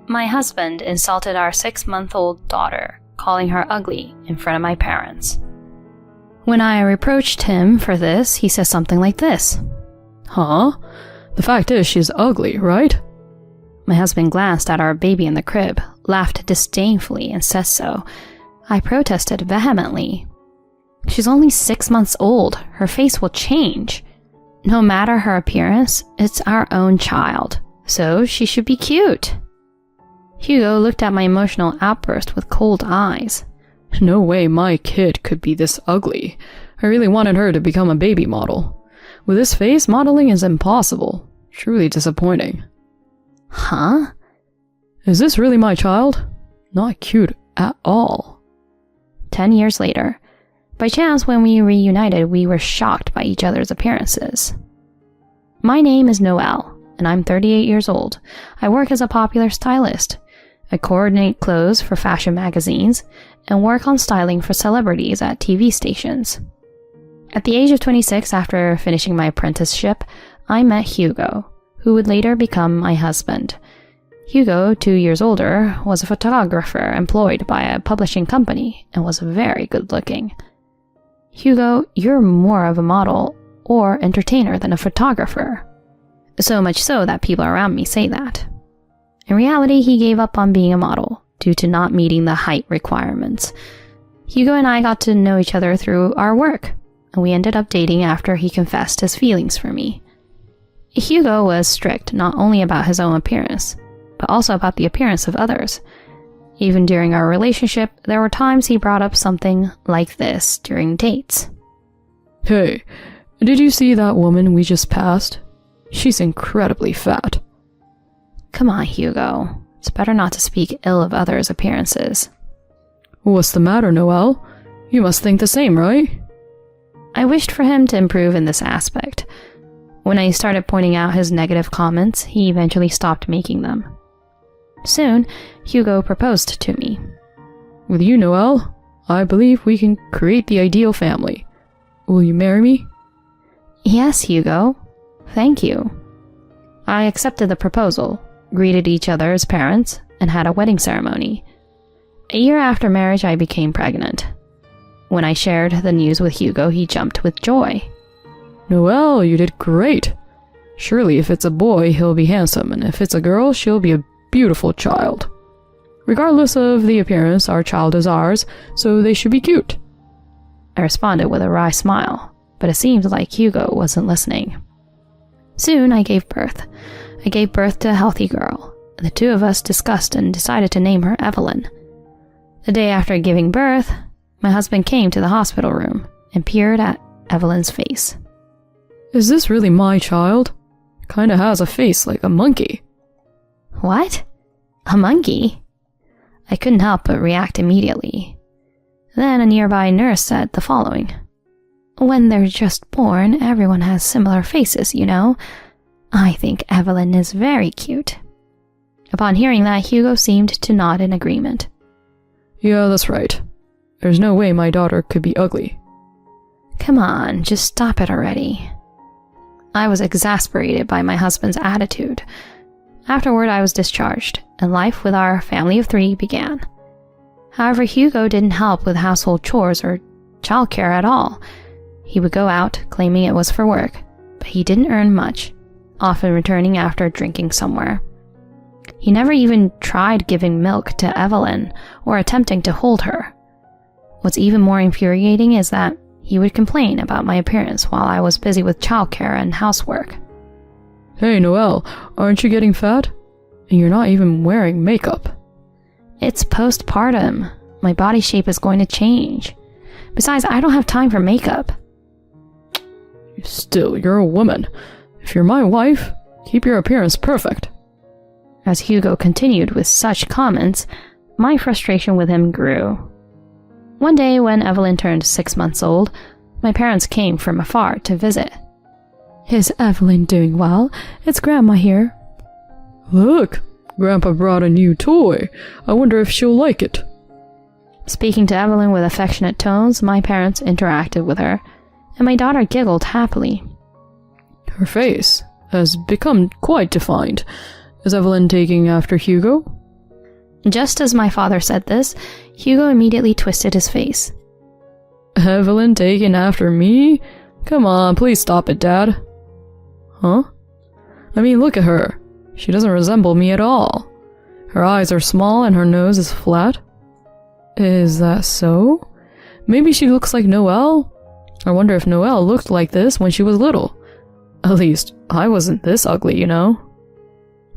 My husband insulted our 6-month-old daughter, calling her ugly in front of my parents. When I reproached him for this, he says something like this. Huh? The fact is she's ugly, right? My husband glanced at our baby in the crib, laughed disdainfully, and said so. I protested vehemently. She's only 6 months old. Her face will change. No matter her appearance, it's our own child, so she should be cute. Hugo looked at my emotional outburst with cold eyes. No way my kid could be this ugly. I really wanted her to become a baby model. With this face, modeling is impossible. Truly disappointing. Huh? Is this really my child? Not cute at all. 10 years later. By chance, when we reunited, we were shocked by each other's appearances. My name is Noelle, and I'm 38 years old. I work as a popular stylist. I coordinate clothes for fashion magazines and work on styling for celebrities at TV stations. At the age of 26, after finishing my apprenticeship, I met Hugo, who would later become my husband. Hugo, 2 years older, was a photographer employed by a publishing company and was very good looking. Hugo, you're more of a model or entertainer than a photographer. So much so that people around me say that. In reality, he gave up on being a model due to not meeting the height requirements. Hugo and I got to know each other through our work, and we ended up dating after he confessed his feelings for me. Hugo was strict not only about his own appearance, but also about the appearance of others. Even during our relationship, there were times he brought up something like this during dates. Hey, did you see that woman we just passed? She's incredibly fat. Come on, Hugo. It's better not to speak ill of others' appearances. What's the matter, Noelle? You must think the same, right? I wished for him to improve in this aspect. When I started pointing out his negative comments, he eventually stopped making them. Soon, Hugo proposed to me. With you, Noelle, I believe we can create the ideal family. Will you marry me? Yes, Hugo. Thank you. I accepted the proposal, greeted each other as parents, and had a wedding ceremony. A year after marriage, I became pregnant. When I shared the news with Hugo, he jumped with joy. Noelle, you did great. Surely if it's a boy, he'll be handsome, and if it's a girl, she'll be a beautiful child. Regardless of the appearance, our child is ours, so they should be cute. I responded with a wry smile, but it seemed like Hugo wasn't listening. Soon I gave birth. I gave birth to a healthy girl, and the two of us discussed and decided to name her Evelyn. The day after giving birth, my husband came to the hospital room and peered at Evelyn's face. Is this really my child? Kinda has a face like a monkey. What? A monkey? I couldn't help but react immediately. Then a nearby nurse said the following. When they're just born, everyone has similar faces, you know. I think Evelyn is very cute. Upon hearing that, Hugo seemed to nod in agreement. Yeah, that's right. There's no way my daughter could be ugly. Come on, just stop it already. I was exasperated by my husband's attitude. Afterward, I was discharged, and life with our family of 3 began. However, Hugo didn't help with household chores or childcare at all. He would go out, claiming it was for work, but he didn't earn much, often returning after drinking somewhere. He never even tried giving milk to Evelyn or attempting to hold her. What's even more infuriating is that he would complain about my appearance while I was busy with childcare and housework. Hey, Noelle, aren't you getting fat? And you're not even wearing makeup. It's postpartum. My body shape is going to change. Besides, I don't have time for makeup. Still, you're a woman. If you're my wife, keep your appearance perfect. As Hugo continued with such comments, my frustration with him grew. One day when Evelyn turned 6 months old, my parents came from afar to visit. Is Evelyn doing well? It's Grandma here. Look, Grandpa brought a new toy. I wonder if she'll like it. Speaking to Evelyn with affectionate tones, my parents interacted with her, and my daughter giggled happily. Her face has become quite defined. Is Evelyn taking after Hugo? Just as my father said this, Hugo immediately twisted his face. Evelyn taken after me? Come on, please stop it, Dad. Huh? I mean, look at her. She doesn't resemble me at all. Her eyes are small and her nose is flat. Is that so? Maybe she looks like Noelle? I wonder if Noelle looked like this when she was little. At least, I wasn't this ugly, you know?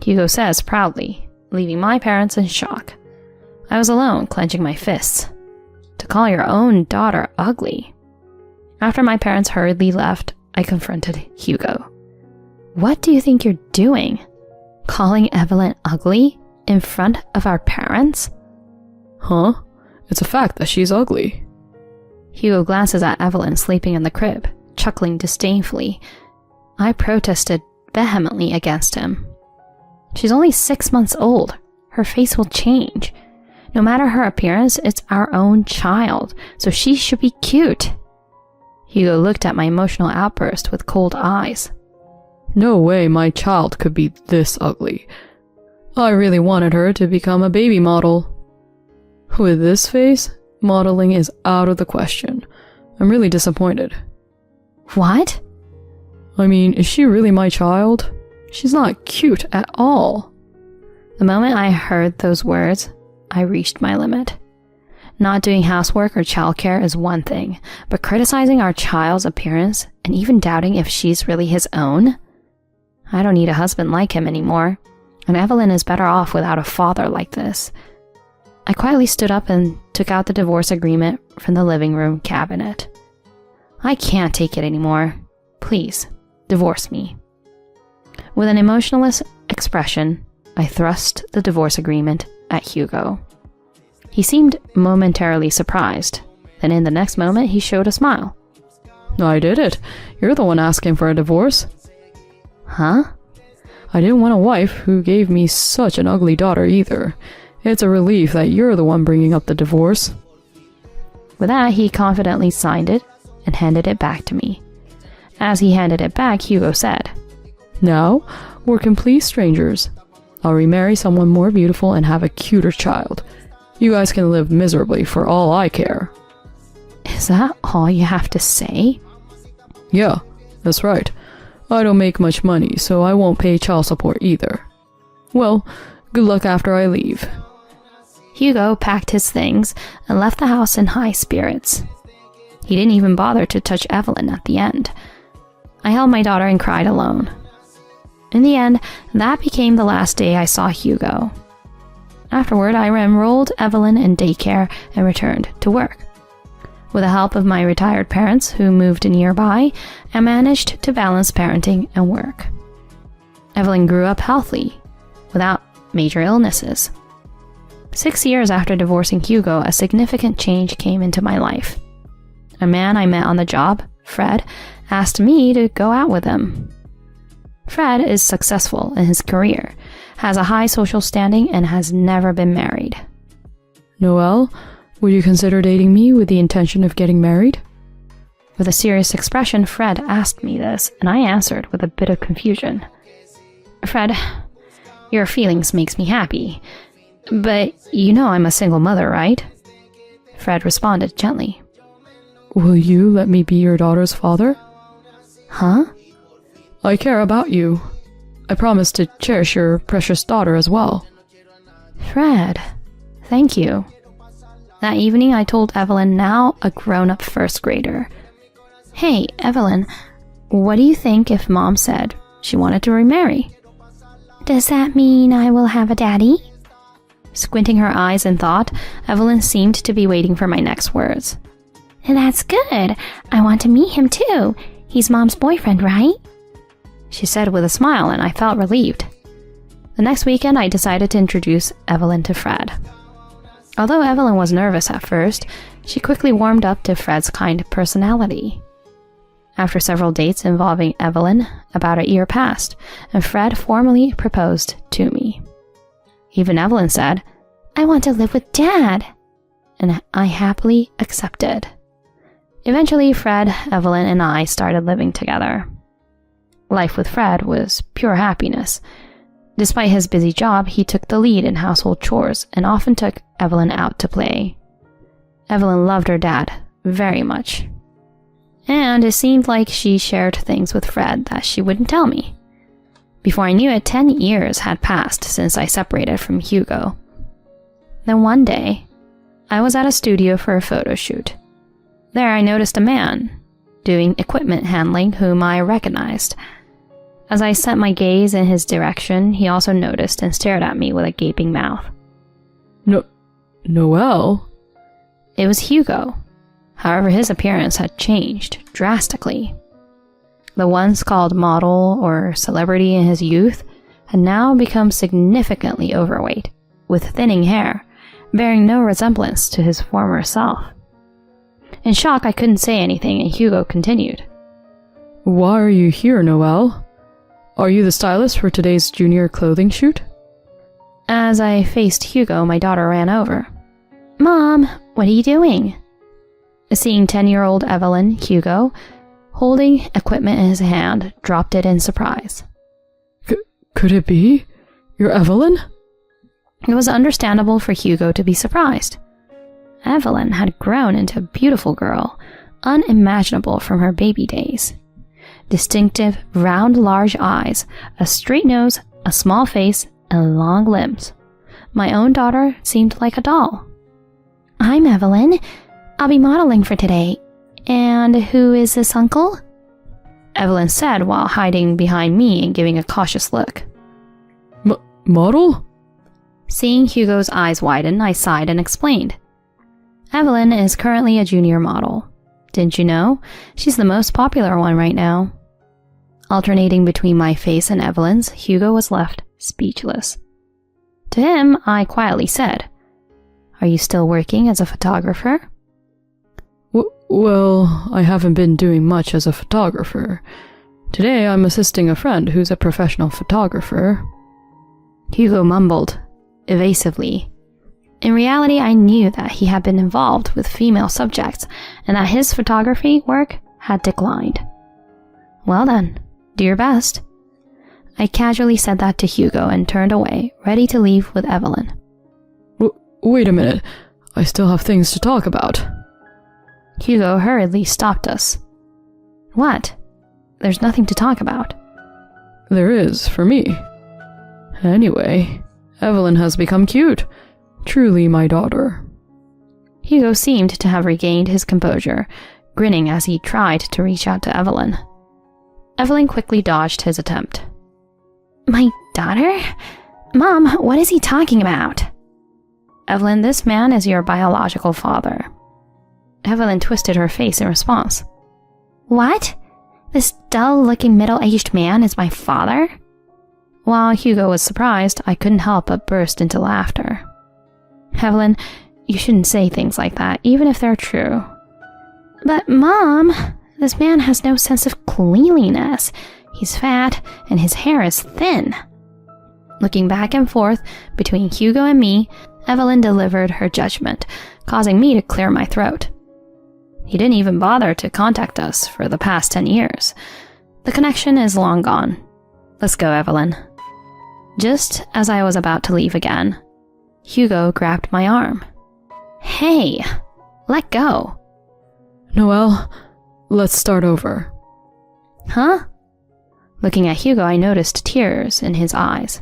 Hugo says proudly, leaving my parents in shock. I was alone, clenching my fists. To call your own daughter ugly. After my parents hurriedly left, I confronted Hugo. What do you think you're doing? Calling Evelyn ugly in front of our parents? Huh? It's a fact that she's ugly. Hugo glances at Evelyn sleeping in the crib, chuckling disdainfully. I protested vehemently against him. She's only 6 months old. Her face will change. No matter her appearance, it's our own child, so she should be cute. Hugo looked at my emotional outburst with cold eyes. No way my child could be this ugly. I really wanted her to become a baby model. With this face, modeling is out of the question. I'm really disappointed. What? I mean, is she really my child? She's not cute at all. The moment I heard those words, I reached my limit. Not doing housework or childcare is one thing, but criticizing our child's appearance and even doubting if she's really his own? I don't need a husband like him anymore, and Evelyn is better off without a father like this. I quietly stood up and took out the divorce agreement from the living room cabinet. I can't take it anymore. Please, divorce me. With an emotionless expression, I thrust the divorce agreement at Hugo. He seemed momentarily surprised. Then in the next moment, he showed a smile. I did it. You're the one asking for a divorce. Huh? I didn't want a wife who gave me such an ugly daughter either. It's a relief that you're the one bringing up the divorce. With that, he confidently signed it and handed it back to me. As he handed it back, Hugo said, Now, we're complete strangers. I'll remarry someone more beautiful and have a cuter child. You guys can live miserably for all I care. Is that all you have to say? Yeah, that's right. I don't make much money, so I won't pay child support either. Well, good luck after I leave. Hugo packed his things and left the house in high spirits. He didn't even bother to touch Evelyn at the end. I held my daughter and cried alone. In the end, that became the last day I saw Hugo. Afterward, I enrolled Evelyn in daycare and returned to work. With the help of my retired parents, who moved nearby, I managed to balance parenting and work. Evelyn grew up healthy, without major illnesses. 6 years after divorcing Hugo, a significant change came into my life. A man I met on the job, Fred, asked me to go out with him. Fred is successful in his career, has a high social standing, and has never been married. Noelle, would you consider dating me with the intention of getting married? With a serious expression, Fred asked me this, and I answered with a bit of confusion. Fred, your feelings makes me happy, but you know I'm a single mother, right? Fred responded gently. Will you let me be your daughter's father? Huh? I care about you. I promise to cherish your precious daughter as well. Fred, thank you. That evening, I told Evelyn, now a grown-up first grader. Hey, Evelyn, what do you think if Mom said she wanted to remarry? Does that mean I will have a daddy? Squinting her eyes in thought, Evelyn seemed to be waiting for my next words. That's good. I want to meet him too. He's Mom's boyfriend, right? She said with a smile, and I felt relieved. The next weekend, I decided to introduce Evelyn to Fred. Although Evelyn was nervous at first, she quickly warmed up to Fred's kind personality. After several dates involving Evelyn, about a year passed, and Fred formally proposed to me. Even Evelyn said, I want to live with Dad, and I happily accepted. Eventually, Fred, Evelyn, and I started living together. Life with Fred was pure happiness. Despite his busy job, he took the lead in household chores and often took Evelyn out to play. Evelyn loved her dad very much. And it seemed like she shared things with Fred that she wouldn't tell me. Before I knew it, 10 years had passed since I separated from Hugo. Then one day, I was at a studio for a photo shoot. There I noticed a man doing equipment handling whom I recognized. As I set my gaze in his direction, he also noticed and stared at me with a gaping mouth. Noelle? It was Hugo. However, his appearance had changed drastically. The once called model or celebrity in his youth had now become significantly overweight, with thinning hair, bearing no resemblance to his former self. In shock, I couldn't say anything, and Hugo continued. Why are you here, Noelle? Are you the stylist for today's junior clothing shoot? As I faced Hugo, my daughter ran over. Mom, what are you doing? Seeing 10-year-old Evelyn, Hugo, holding equipment in his hand, dropped it in surprise. Could it be? You're Evelyn? It was understandable for Hugo to be surprised. Evelyn had grown into a beautiful girl, unimaginable from her baby days. Distinctive, round, large eyes, a straight nose, a small face, and long limbs. My own daughter seemed like a doll. I'm Evelyn. I'll be modeling for today. And who is this uncle? Evelyn said while hiding behind me and giving a cautious look. Model? Seeing Hugo's eyes widen, I sighed and explained. Evelyn is currently a junior model. Didn't you know? She's the most popular one right now. Alternating between my face and Evelyn's, Hugo was left speechless. To him, I quietly said, Are you still working as a photographer? Well, I haven't been doing much as a photographer. Today I'm assisting a friend who's a professional photographer. Hugo mumbled, evasively. In reality, I knew that he had been involved with female subjects and that his photography work had declined. Well then, do your best. I casually said that to Hugo and turned away, ready to leave with Evelyn. Wait a minute. I still have things to talk about. Hugo hurriedly stopped us. What? There's nothing to talk about. There is, for me. Anyway, Evelyn has become cute. Truly my daughter. Hugo seemed to have regained his composure, grinning as he tried to reach out to Evelyn. Evelyn quickly dodged his attempt. My daughter? Mom, what is he talking about? Evelyn, this man is your biological father. Evelyn twisted her face in response. What? This dull-looking middle-aged man is my father? While Hugo was surprised, I couldn't help but burst into laughter. Evelyn, you shouldn't say things like that, even if they're true. But Mom, this man has no sense of cleanliness. He's fat, and his hair is thin. Looking back and forth between Hugo and me, Evelyn delivered her judgment, causing me to clear my throat. He didn't even bother to contact us for the past 10 years. The connection is long gone. Let's go, Evelyn. Just as I was about to leave again, Hugo grabbed my arm. Hey, let go. Noelle, let's start over. Huh? Looking at Hugo, I noticed tears in his eyes.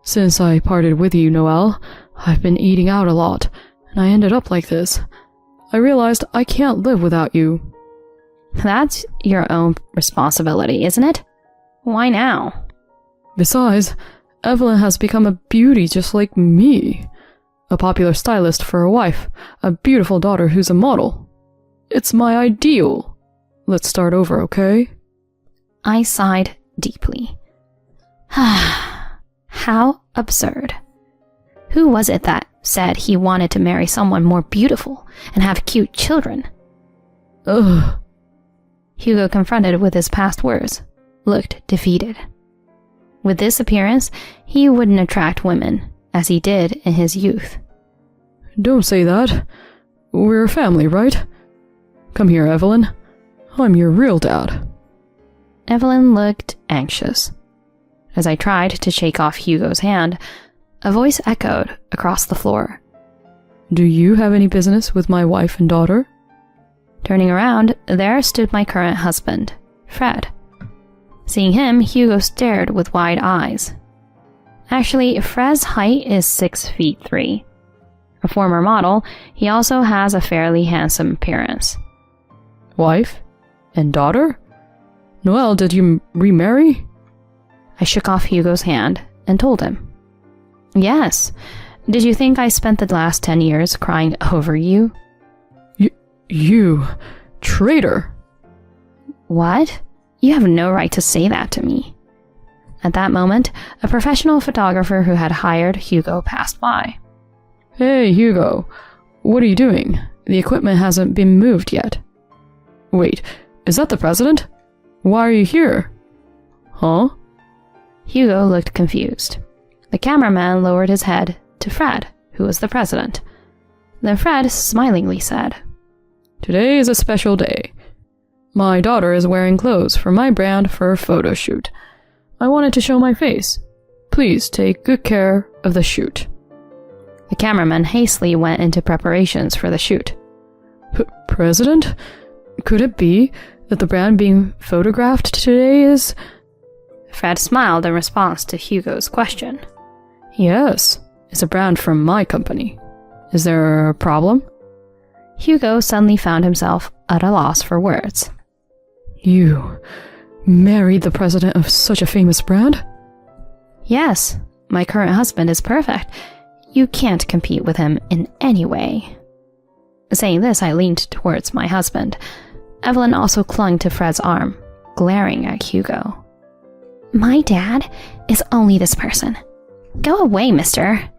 Since I parted with you, Noelle, I've been eating out a lot, and I ended up like this. I realized I can't live without you. That's your own responsibility, isn't it? Why now? Besides, Evelyn has become a beauty just like me. A popular stylist for a wife, a beautiful daughter who's a model. It's my ideal. Let's start over, okay? I sighed deeply. How absurd. Who was it that said he wanted to marry someone more beautiful and have cute children? Ugh. Hugo, confronted with his past words, looked defeated. With this appearance, he wouldn't attract women, as he did in his youth. Don't say that. We're a family, right? Come here, Evelyn. I'm your real dad. Evelyn looked anxious. As I tried to shake off Hugo's hand, a voice echoed across the floor. Do you have any business with my wife and daughter? Turning around, there stood my current husband, Fred. Seeing him, Hugo stared with wide eyes. Actually, Fred's height is 6'3". A former model, he also has a fairly handsome appearance. Wife? And daughter? Noelle, did you remarry? I shook off Hugo's hand and told him. Yes. Did you think I spent the last 10 years crying over you? You traitor! What? You have no right to say that to me. At that moment, a professional photographer who had hired Hugo passed by. Hey, Hugo. What are you doing? The equipment hasn't been moved yet. Wait, is that the president? Why are you here? Huh? Hugo looked confused. The cameraman lowered his head to Fred, who was the president. Then Fred smilingly said, Today is a special day. My daughter is wearing clothes for my brand for a photo shoot. I wanted to show my face. Please take good care of the shoot. The cameraman hastily went into preparations for the shoot. President? Could it be that the brand being photographed today is... Fred smiled in response to Hugo's question. Yes, it's a brand from my company. Is there a problem? Hugo suddenly found himself at a loss for words. You married the president of such a famous brand? Yes, my current husband is perfect. You can't compete with him in any way. Saying this, I leaned towards my husband. Evelyn also clung to Fred's arm, glaring at Hugo. My dad is only this person. Go away, mister.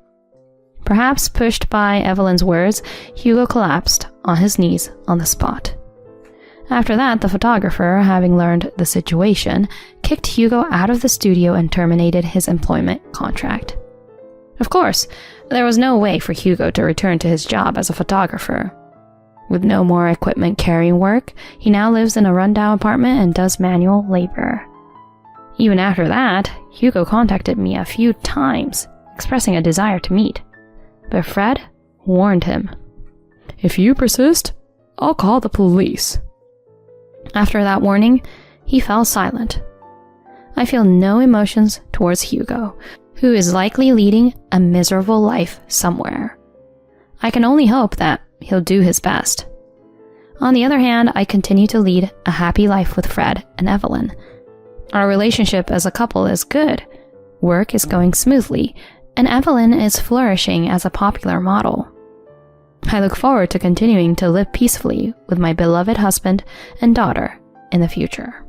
Perhaps pushed by Evelyn's words, Hugo collapsed on his knees on the spot. After that, the photographer, having learned the situation, kicked Hugo out of the studio and terminated his employment contract. Of course, there was no way for Hugo to return to his job as a photographer. With no more equipment carrying work, he now lives in a rundown apartment and does manual labor. Even after that, Hugo contacted me a few times, expressing a desire to meet. But Fred warned him. If you persist, I'll call the police. After that warning, he fell silent. I feel no emotions towards Hugo, who is likely leading a miserable life somewhere. I can only hope that he'll do his best. On the other hand, I continue to lead a happy life with Fred and Evelyn. Our relationship as a couple is good. Work is going smoothly, and Evelyn is flourishing as a popular model. I look forward to continuing to live peacefully with my beloved husband and daughter in the future.